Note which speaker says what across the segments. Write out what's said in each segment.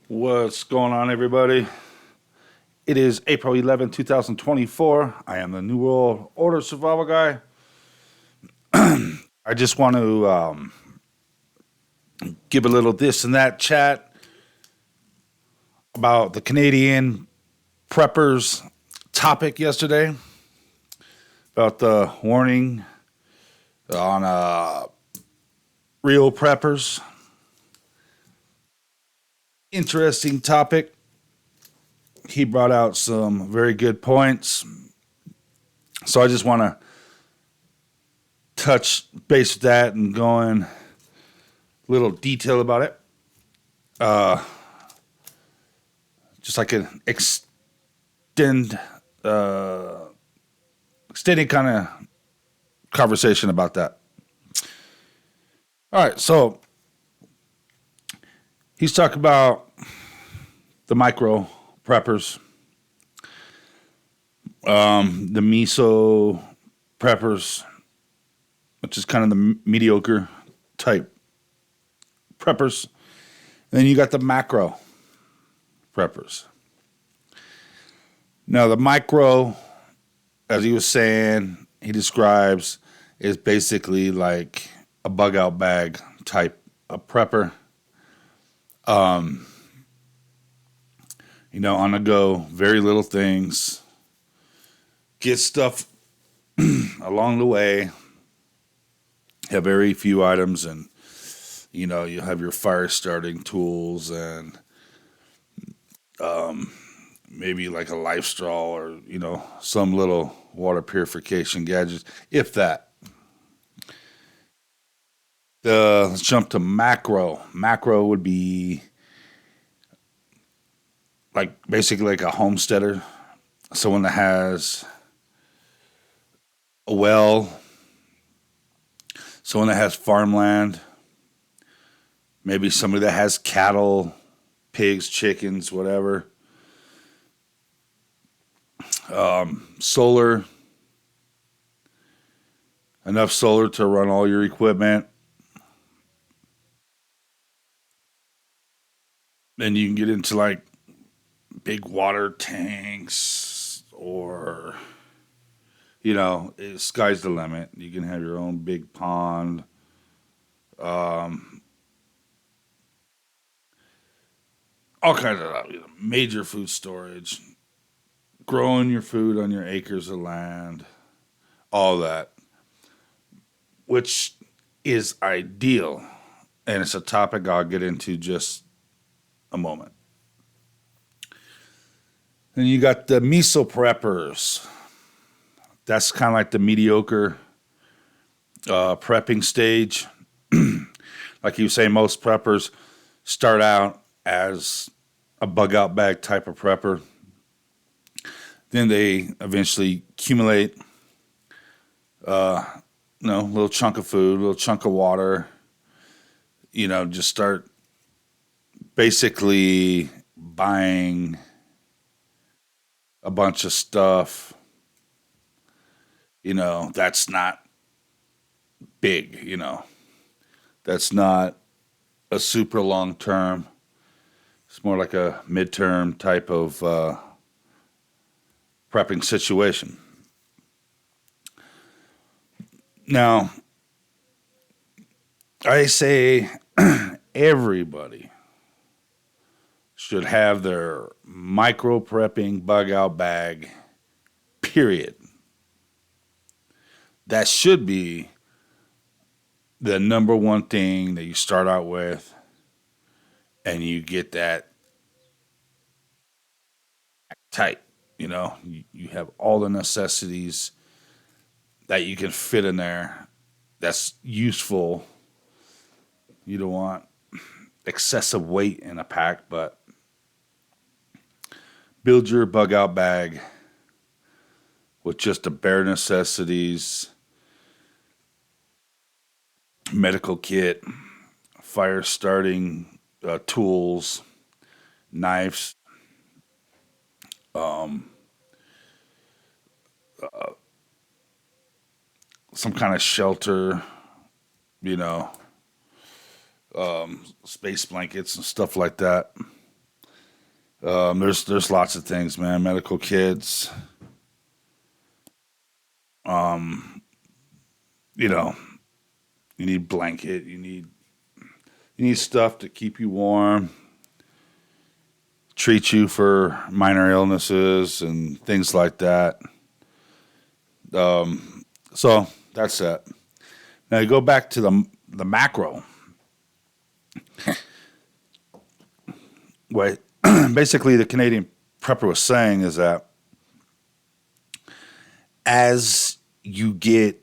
Speaker 1: What's going on, everybody? It is April 11th, 2024. I am the New World Order Survival Guy. I just want to give a little this and that chat about the Canadian preppers topic yesterday about the warning on real preppers. Interesting topic. He brought out some very good points. So I just want to touch base with that and go in a little detail about it. Just like an extended kind of conversation about that. All right, so he's talking about the micro preppers, the miso preppers, which is kind of the mediocre type preppers. And then you got the macro preppers. Now, the micro, as he was saying, he describes is basically like a bug out bag type of prepper. On the go, very little things. Get stuff along the way. Have very few items, and you have your fire starting tools and maybe like a life straw or some little water purification gadgets, if that. Let's jump to macro. Macro would be like basically like a homesteader, someone that has a well, someone that has farmland, maybe somebody that has cattle, pigs, chickens, whatever. Solar, enough solar to run all your equipment. Then you can get into like big water tanks or, sky's the limit. You can have your own big pond. All kinds of major food storage, growing your food on your acres of land, all that, which is ideal. And it's a topic I'll get into just a moment. Then you got the miso preppers. That's kind of like the mediocre prepping stage. Like you say, most preppers start out as a bug out bag type of prepper. Then they eventually accumulate a little chunk of food, a little chunk of water. Just start basically buying a bunch of stuff. That's not big, That's not a super long term. It's more like a midterm type of prepping situation. Now, I say everybody should have their micro prepping bug out bag, period. That should be the number one thing that you start out with, and you get that tight. You have all the necessities that you can fit in there that's useful. You don't want excessive weight in a pack, but build your bug out bag with just the bare necessities, medical kit, fire starting tools, knives, some kind of shelter, you know, space blankets and stuff like that. There's lots of things, man. Medical kits, you know, you need blanket, you need stuff to keep you warm, treat you for minor illnesses and things like that. So that's that. Now you go back to the macro. What basically the Canadian prepper was saying is that as you get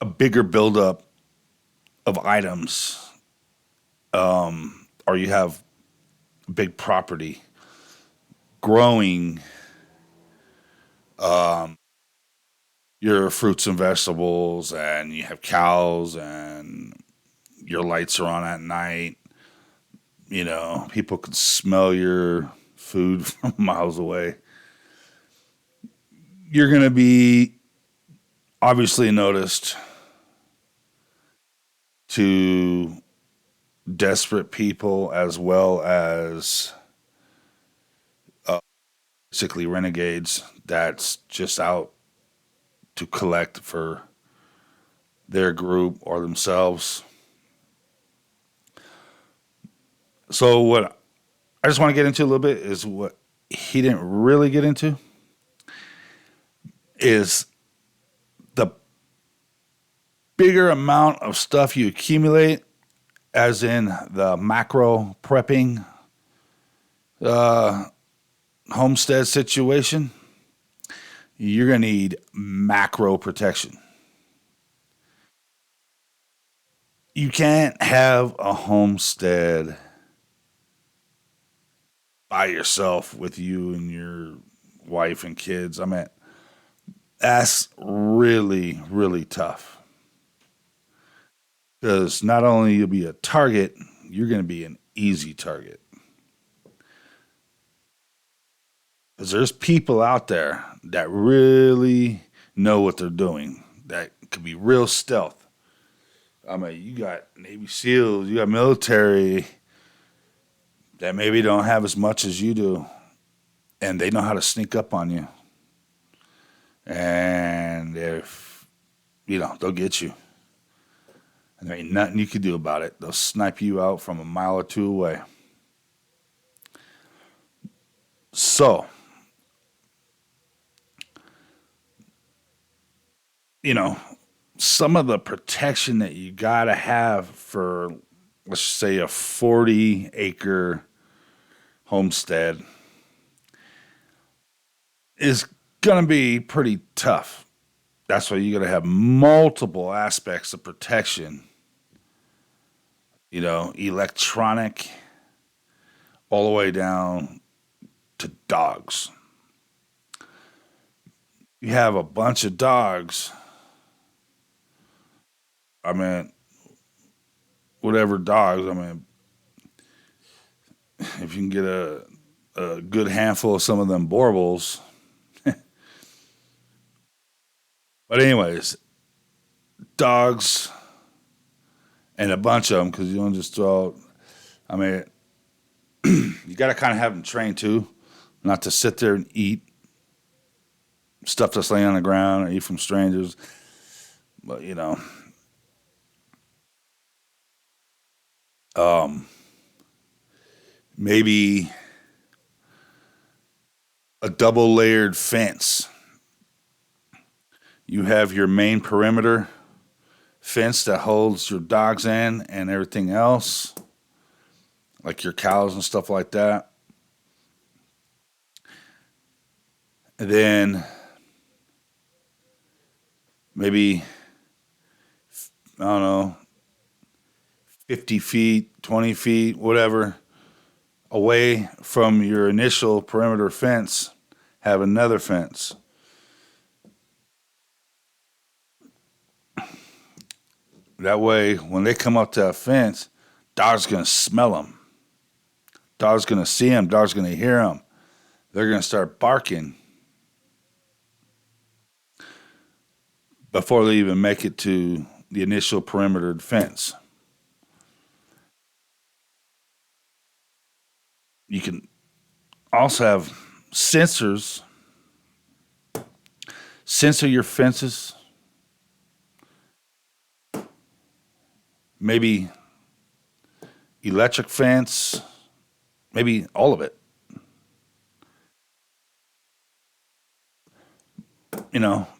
Speaker 1: a bigger buildup of items, or you have big property growing your fruits and vegetables, and you have cows, and your lights are on at night. People can smell your food from miles away. You're going to be obviously noticed to desperate people as well as basically renegades that's just out to collect for their group or themselves. So what I just want to get into a little bit is what he didn't really get into is the bigger amount of stuff you accumulate, as in the macro prepping homestead situation, you're going to need macro protection. You can't have a homestead by yourself with you and your wife and kids. I mean, that's really, really tough. Because not only you'll be a target, you're going to be an easy target. Because there's people out there that really know what they're doing, that could be real stealth. I mean, you got Navy SEALs, you got military that maybe don't have as much as you do, and they know how to sneak up on you. And if, they'll get you. And there ain't nothing you can do about it. They'll snipe you out from a mile or two away. So, some of the protection that you got to have for, let's say, a 40-acre homestead is going to be pretty tough. That's why you got to have multiple aspects of protection, electronic, all the way down to dogs. You have a bunch of dogs. I mean, whatever dogs. I mean, if you can get a good handful of some of them Borbles. But anyways, dogs and a bunch of them, because you don't just throw. I mean, you got to kind of have them trained too, not to sit there and eat stuff that's laying on the ground or eat from strangers. But maybe a double layered fence. You have your main perimeter fence that holds your dogs in and everything else, like your cows and stuff like that. And then maybe, I don't know, 50 feet, 20 feet, whatever, away from your initial perimeter fence, have another fence. That way, when they come up to that fence, dog's going to smell them. Dog's going to see them. Dog's going to hear them. They're going to start barking before they even make it to the initial perimeter fence. You can also have sensors, sensor your fences, maybe electric fence, maybe all of it.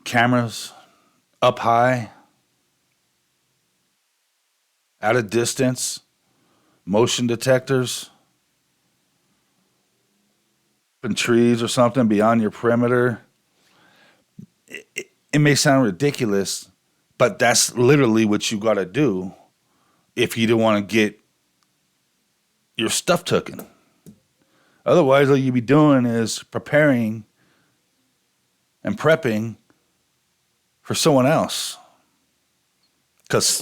Speaker 1: Cameras up high, at a distance, motion detectors, in trees or something beyond your perimeter. It may sound ridiculous, but that's literally what you got to do if you don't want to get your stuff taken. Otherwise, all you'd be doing is preparing and prepping for someone else because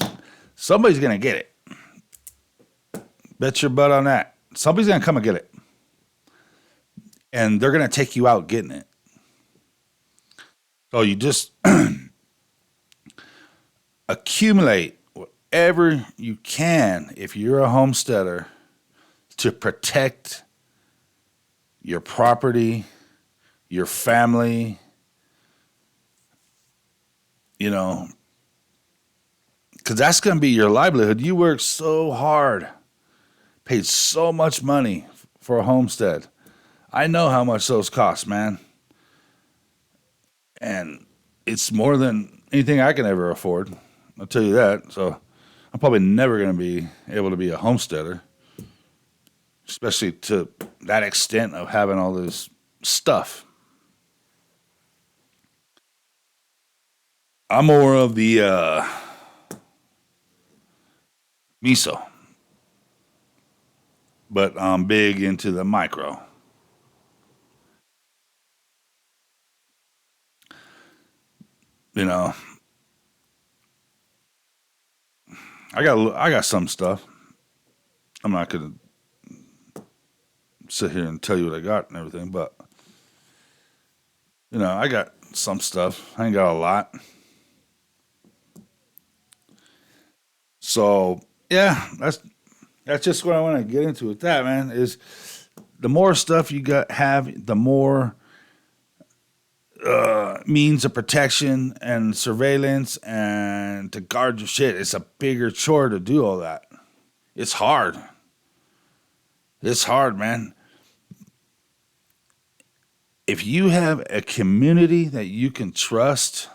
Speaker 1: somebody's going to get it. Bet your butt on that. Somebody's going to come and get it. And they're going to take you out getting it. So you just accumulate whatever you can if you're a homesteader to protect your property, your family, because that's going to be your livelihood. You work so hard, paid so much money for a homestead. I know how much those cost, man. And it's more than anything I can ever afford. I'll tell you that. So I'm probably never going to be able to be a homesteader, especially to that extent of having all this stuff. I'm more of the miso, but I'm big into the micro. You know, I got some stuff. I'm not gonna sit here and tell you what I got and everything, but I got some stuff. I ain't got a lot. So yeah, that's just what I want to get into with that, man. Is the more stuff you got have, the more means of protection and surveillance and to guard your shit. It's a bigger chore to do all that. It's hard. It's hard, man. If you have a community that you can trust,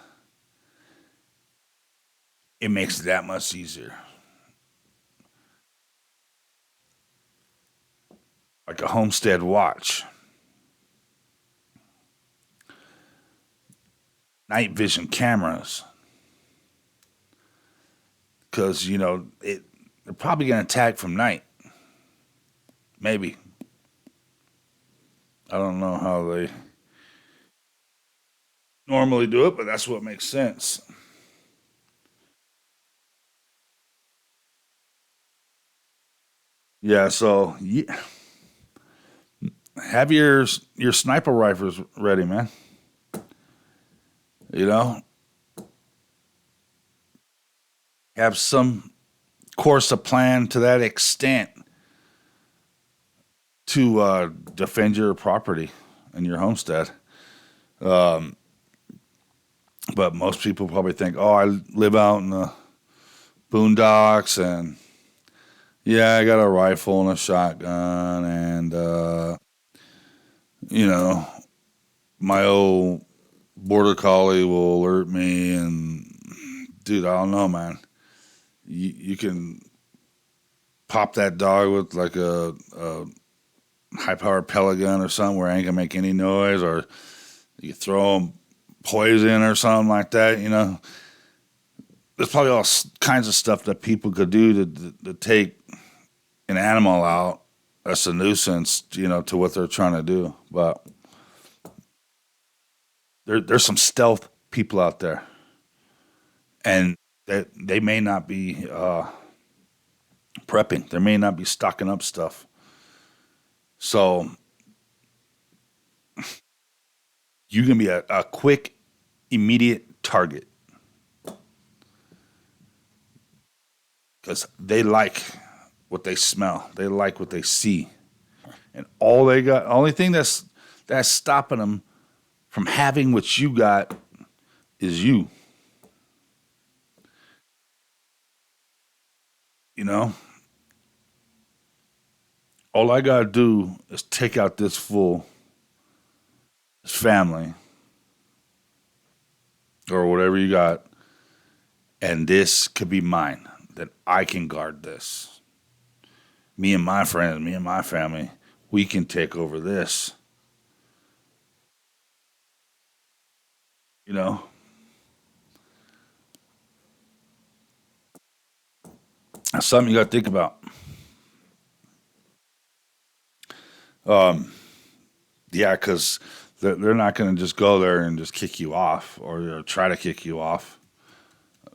Speaker 1: it makes it that much easier. Like a homestead watch, night vision cameras, because they're probably gonna attack from night. Maybe I don't know how they normally do it, but that's what makes sense. Yeah, so have your sniper rifles ready, man. You know, have some course of plan to that extent to defend your property and your homestead. Um, but most people probably think, oh, I live out in the boondocks and yeah, I got a rifle and a shotgun and you know, my old border collie will alert me and dude, I don't know, man. You can pop that dog with like a high powered pellet gun or something where it ain't gonna make any noise, or you throw them poison or something like that. There's probably all kinds of stuff that people could do to take an animal out. That's a nuisance, to what they're trying to do. But there's some stealth people out there, and they may not be prepping. They may not be stocking up stuff. So you can be a quick, immediate target because they like what they smell. They like what they see. and all they got, only thing that's stopping them from having what you got is you. You know, all I gotta do is take out this fool, this family, or whatever you got, and this could be mine. That I can guard this. Me and my friends, me and my family, we can take over this. You know, that's something you got to think about. Um, yeah, because they're not going to just go there and just kick you off or try to kick you off.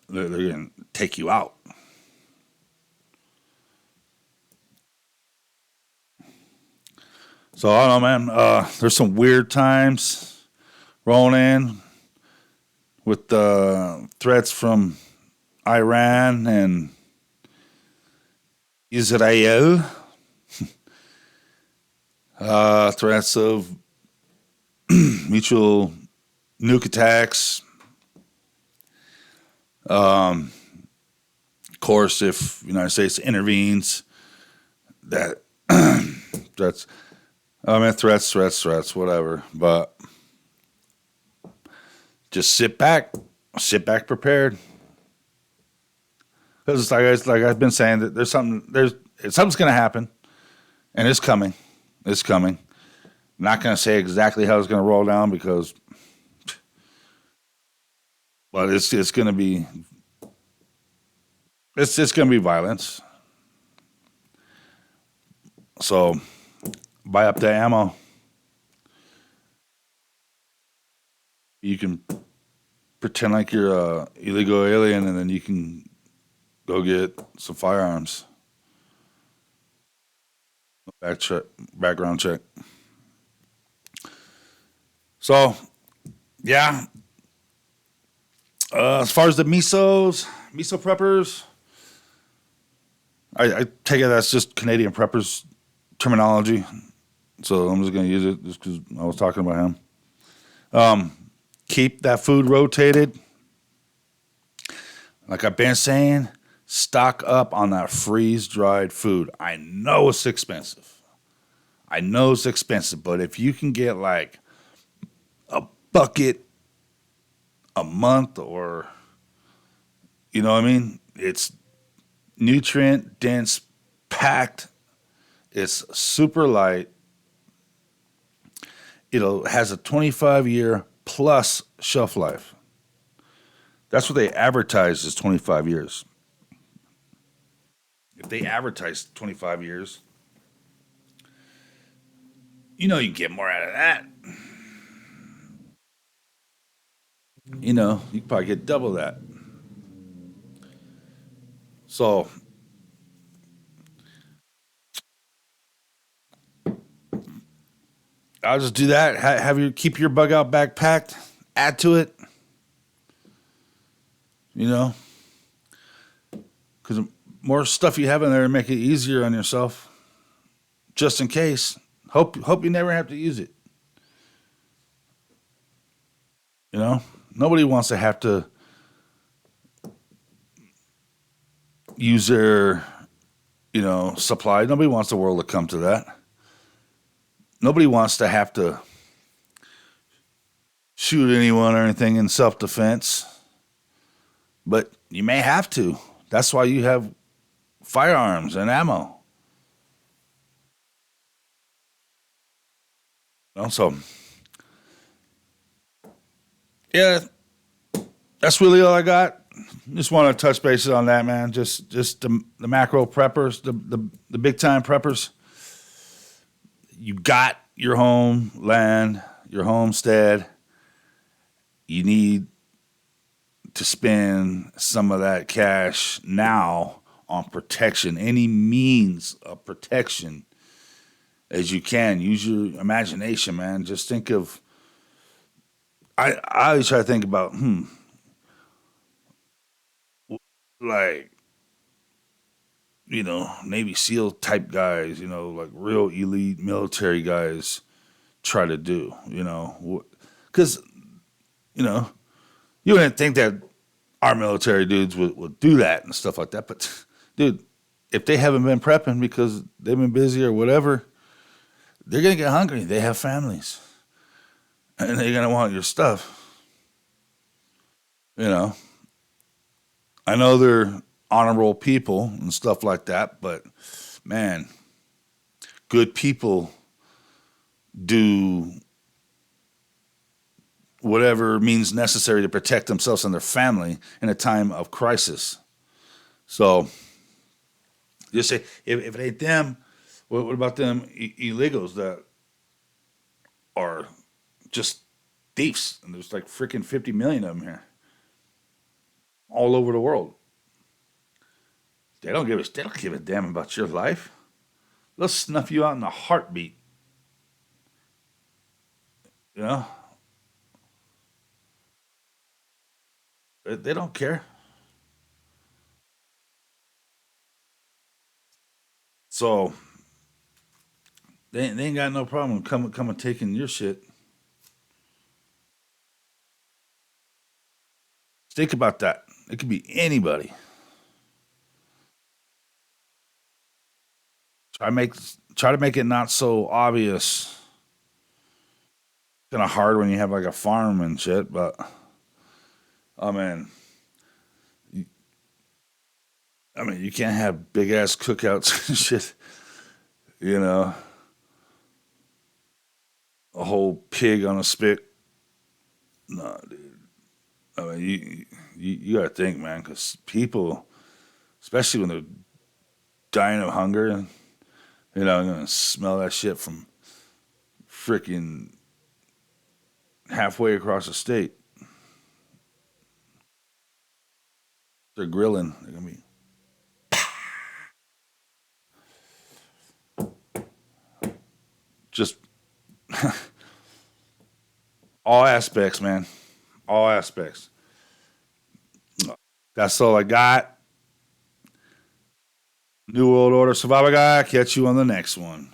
Speaker 1: They're going to take you out. So I don't know, man. There's some weird times rolling in with threats from Iran and Israel, threats of mutual nuke attacks. Of course, if the United States intervenes, that that's I mean threats, whatever. But just sit back prepared. Because like I've been saying that something's going to happen, and it's coming. It's coming. I'm not going to say exactly how it's going to roll down because, but it's going to be it's going to be violence. So buy up the ammo. You can pretend like you're a illegal alien, and then you can go get some firearms. Back check, background check. So yeah, as far as the miso preppers, I take it that's just Canadian preppers terminology. So I'm just gonna use it just because I was talking about him. Keep that food rotated. Like I've been saying, stock up on that freeze dried food. I know it's expensive. I know it's expensive, but if you can get like a bucket a month or, you know what I mean? It's nutrient dense, packed. It's super light. It has a 25-year plus shelf life. That's what they advertise as 25 years. If they advertise 25 years, you know you can get more out of that. You know, you can probably get double that. So I'll just do that. Have you keep your bug out bag packed. Add to it. You know, because more stuff you have in there to make it easier on yourself, just in case. Hope you never have to use it. You know, nobody wants to have to use their supply. Nobody wants the world to come to that. Nobody wants to have to shoot anyone or anything in self defense, but you may have to. That's why you have firearms and ammo. So yeah, that's really all I got. Just want to touch bases on that, man. Just the macro preppers, the big time preppers. You got your home land, your homestead. You need to spend some of that cash now on protection, any means of protection as you can. Use your imagination, man. Just think of. I always try to think about, hmm, like, Navy SEAL type guys, like real elite military guys try to do, because, you know, you wouldn't think that our military dudes would do that and stuff like that. But, dude, if they haven't been prepping because they've been busy or whatever, they're going to get hungry. They have families and they're going to want your stuff. You know, I know they're honorable people and stuff like that, but man, good people do whatever means necessary to protect themselves and their family in a time of crisis. So just say, if it ain't them, what about them illegals that are just thieves? And there's like freaking 50 million of them here, all over the world. They don't give a damn about your life. They'll snuff you out in a heartbeat. You know, they don't care. So they ain't got no problem coming taking your shit. Think about that. It could be anybody. Try make Try to make it not so obvious. Kind of hard when you have like a farm and shit, but oh man, you can't have big ass cookouts and shit. You know, a whole pig on a spit. No, dude. I mean, you gotta think, man, because people, especially when they're dying of hunger, gonna smell that shit from freaking halfway across the state. They're grilling. They're gonna be just all aspects, man. All aspects. That's all I got. New World Order Survivor Guy. Catch you on the next one.